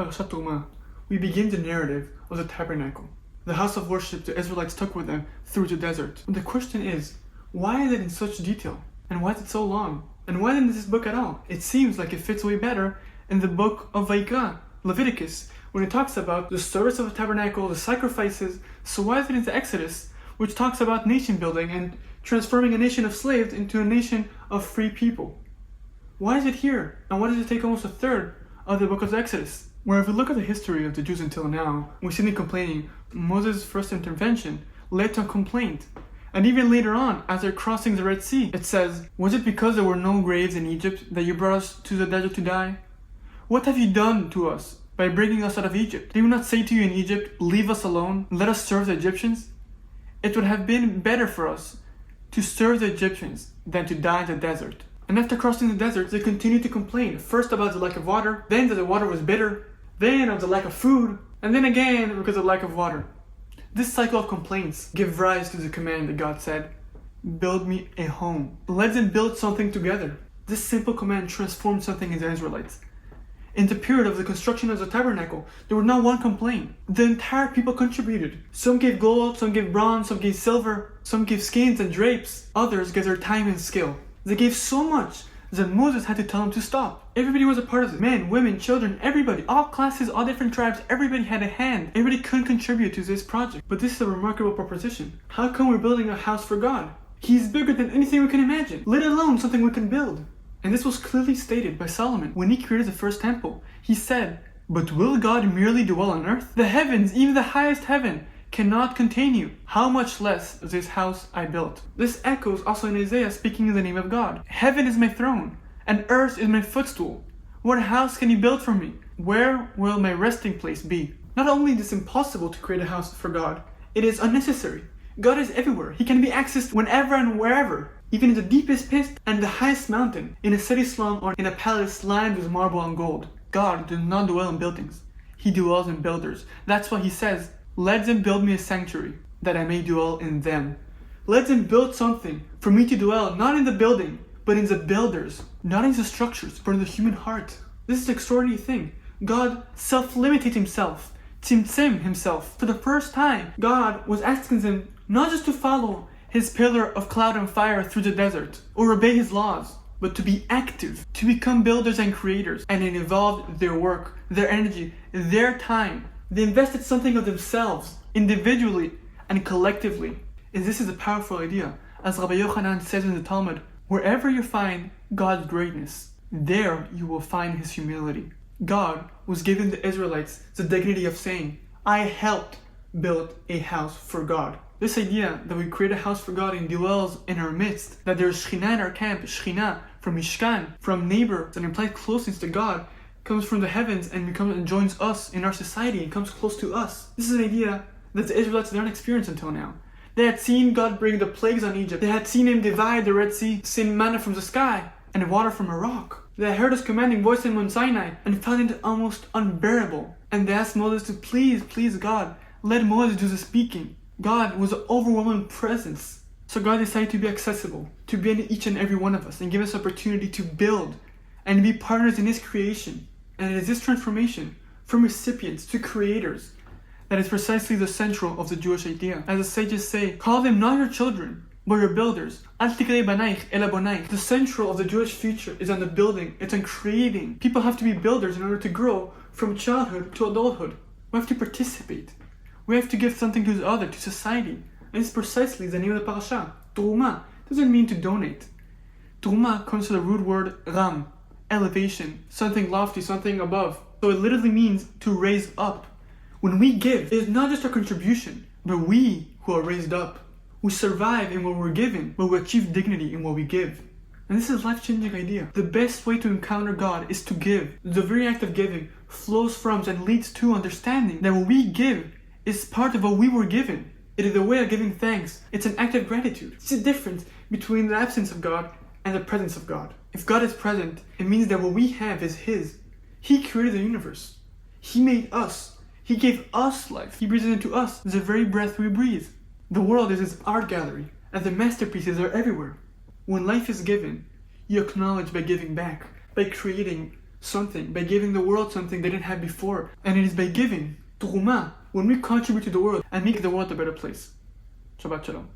Parashat Terumah, we begin the narrative of the tabernacle, the house of worship the Israelites took with them through the desert. And the question is, why is it in such detail? And why is it so long? And why in this book at all? It seems like it fits way better in the book of Vayikra, Leviticus, when it talks about the service of the tabernacle, the sacrifices. So why is it into Exodus, which talks about nation building and transforming a nation of slaves into a nation of free people? Why is it here? And why does it take almost a third of the book of Exodus? Where if we look at the history of the Jews until now, we see them complaining. Moses' first intervention led to a complaint. And even later on, as they're crossing the Red Sea, it says, "Was it because there were no graves in Egypt that you brought us to the desert to die? What have you done to us by bringing us out of Egypt? Did we not say to you in Egypt, 'Leave us alone, let us serve the Egyptians'? It would have been better for us to serve the Egyptians than to die in the desert." And after crossing the desert, they continued to complain, first about the lack of water, then that the water was bitter, then of the lack of food, and then again because of lack of water. This cycle of complaints give rise to the command that God said, "Build me a home." Let them build something together. This simple command transformed something in the Israelites. In the period of the construction of the tabernacle, there was not one complaint. The entire people contributed. Some gave gold, some gave bronze, some gave silver, some gave skins and drapes. Others gave their time and skill. They gave so much that Moses had to tell them to stop. Everybody was a part of it. Men, women, children, everybody, all classes, all different tribes, everybody had a hand. Everybody could contribute to this project. But this is a remarkable proposition. How come we're building a house for God? He's bigger than anything we can imagine, let alone something we can build. And this was clearly stated by Solomon when he created the first temple. He said, "But will God merely dwell on earth? The heavens, even the highest heaven, cannot contain you. How much less this house I built?" This echoes also in Isaiah speaking in the name of God. "Heaven is my throne, and earth is my footstool. What house can you build for me? Where will my resting place be?" Not only is it impossible to create a house for God, it is unnecessary. God is everywhere. He can be accessed whenever and wherever, even in the deepest pit and the highest mountain, in a city slum or in a palace lined with marble and gold. God does not dwell in buildings. He dwells in builders. That's why he says, "Let them build me a sanctuary, that I may dwell in them." Let them build something for me to dwell, not in the building, but in the builders, not in the structures, but in the human heart. This is an extraordinary thing. God self-limited himself, tzimtzem himself. For the first time, God was asking them not just to follow his pillar of cloud and fire through the desert, or obey his laws, but to be active, to become builders and creators. And it involved their work, their energy, their time. They invested something of themselves, individually and collectively. And this is a powerful idea. As Rabbi Yochanan says in the Talmud, wherever you find God's greatness, there you will find his humility. God was giving the Israelites the dignity of saying, "I helped build a house for God." This idea that we create a house for God and dwells in our midst, that there is Shekhinah in our camp, Shekhinah from Mishkan, from neighbors that imply closeness to God, comes from the heavens and joins us in our society and comes close to us. This is an idea that the Israelites did not experience until now. They had seen God bring the plagues on Egypt. They had seen him divide the Red Sea, send manna from the sky, and water from a rock. They had heard his commanding voice in Mount Sinai and found it almost unbearable. And they asked Moses to please God, let Moses do the speaking. God was an overwhelming presence. So God decided to be accessible, to be in each and every one of us and give us opportunity to build and be partners in his creation. And it is this transformation from recipients to creators that is precisely the central of the Jewish idea. As the sages say, call them not your children, but your builders. The central of the Jewish future is on the building, it's on creating. People have to be builders in order to grow from childhood to adulthood. We have to participate. We have to give something to the other, to society. And it's precisely the name of the parasha. Terumah doesn't mean to donate. Terumah comes from the root word ram, elevation, something lofty, something above. So it literally means to raise up. When we give, it is not just our contribution, but we who are raised up. We survive in what we're given, but we achieve dignity in what we give. And this is a life-changing idea. The best way to encounter God is to give. The very act of giving flows from and leads to understanding that what we give is part of what we were given. It is a way of giving thanks. It's an act of gratitude. It's the difference between the absence of God and the presence of God. If God is present, it means that what we have is his. He created the universe. He made us. He gave us life. He breathes into us the very breath we breathe. The world is his art gallery, and the masterpieces are everywhere. When life is given, you acknowledge by giving back, by creating something, by giving the world something they didn't have before. And it is by giving, Terumah, when we contribute to the world and make the world a better place. Shabbat Shalom.